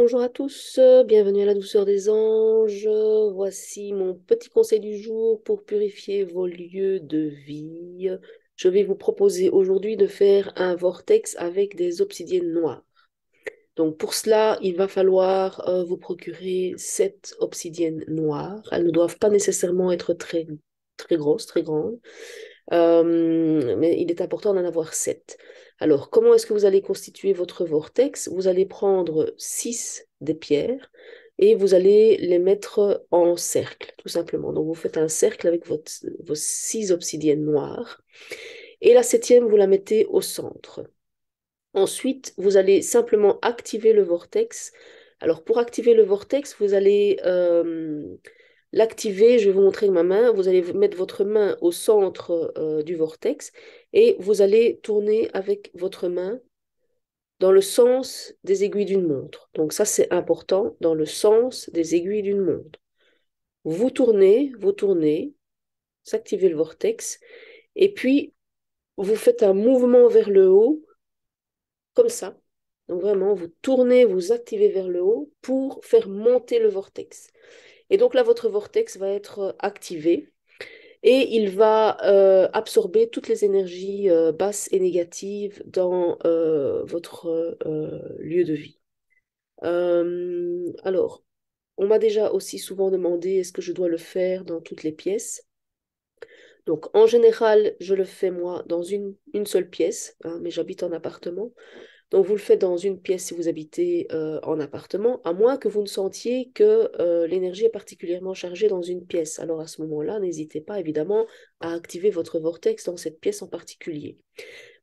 Bonjour à tous, bienvenue à la douceur des anges. Voici mon petit conseil du jour pour purifier vos lieux de vie. Je vais vous proposer aujourd'hui de faire un vortex avec des obsidiennes noires. Donc pour cela, il va falloir vous procurer 7 obsidiennes noires. Elles ne doivent pas nécessairement être très grosses, très grandes. Mais il est important d'en avoir 7. Alors, comment est-ce que vous allez constituer votre vortex? Vous allez prendre 6 des pierres et vous allez les mettre en cercle, tout simplement. Donc, vous faites un cercle avec vos 6 obsidiennes noires et la septième, vous la mettez au centre. Ensuite, vous allez simplement activer le vortex. Alors, pour activer le vortex, vous allez l'activer. Je vais vous montrer avec ma main. Vous allez mettre votre main au centre du vortex et vous allez tourner avec votre main dans le sens des aiguilles d'une montre. Donc, ça, c'est important, dans le sens des aiguilles d'une montre. Vous tournez, vous activez le vortex et puis vous faites un mouvement vers le haut comme ça. Donc vraiment, vous tournez, vous activez vers le haut pour faire monter le vortex. Et donc là, votre vortex va être activé et il va absorber toutes les énergies basses et négatives dans votre lieu de vie. Alors, on m'a déjà aussi souvent demandé est-ce que je dois le faire dans toutes les pièces. Donc, en général, je le fais moi dans une seule pièce, hein, mais j'habite en appartement. Donc, vous le faites dans une pièce si vous habitez en appartement, à moins que vous ne sentiez que l'énergie est particulièrement chargée dans une pièce. Alors, à ce moment-là, n'hésitez pas évidemment à activer votre vortex dans cette pièce en particulier.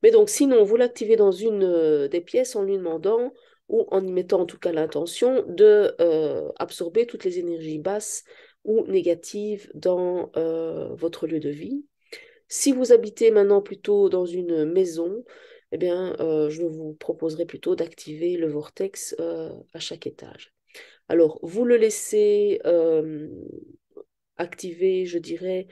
Mais donc, sinon, vous l'activez dans une des pièces en lui demandant ou en y mettant en tout cas l'intention de absorber toutes les énergies basses ou négatives dans votre lieu de vie. Si vous habitez maintenant plutôt dans une maison, eh bien, je vous proposerai plutôt d'activer le vortex à chaque étage. Alors, vous le laissez activer, je dirais.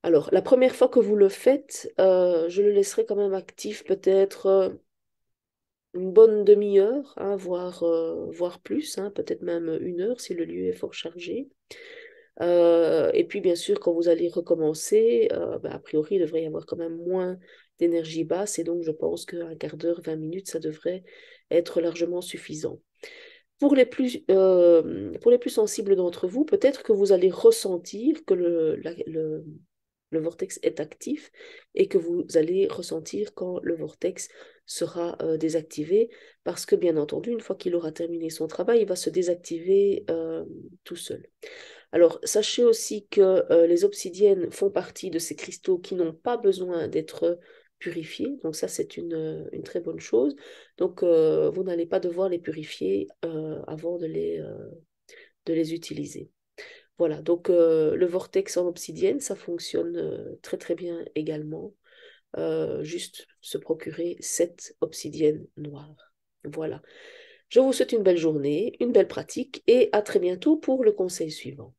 Alors, la première fois que vous le faites, je le laisserai quand même actif peut-être une bonne demi-heure, hein, voire plus, hein, peut-être même une heure si le lieu est fort chargé. Et puis, bien sûr, quand vous allez recommencer, ben, a priori, il devrait y avoir quand même moins d'énergie basse. Et donc, je pense qu'un quart d'heure, 20 minutes, ça devrait être largement suffisant. Pour les plus sensibles d'entre vous, peut-être que vous allez ressentir que le vortex est actif et que vous allez ressentir quand le vortex sera désactivé parce que, bien entendu, une fois qu'il aura terminé son travail, il va se désactiver tout seul. Alors, sachez aussi que les obsidiennes font partie de ces cristaux qui n'ont pas besoin d'être purifiés. Donc ça, c'est une très bonne chose. Donc, vous n'allez pas devoir les purifier avant de les utiliser. Voilà, donc le vortex en obsidienne, ça fonctionne très très bien également. Juste se procurer 7 obsidiennes noires. Voilà. Je vous souhaite une belle journée, une belle pratique et à très bientôt pour le conseil suivant.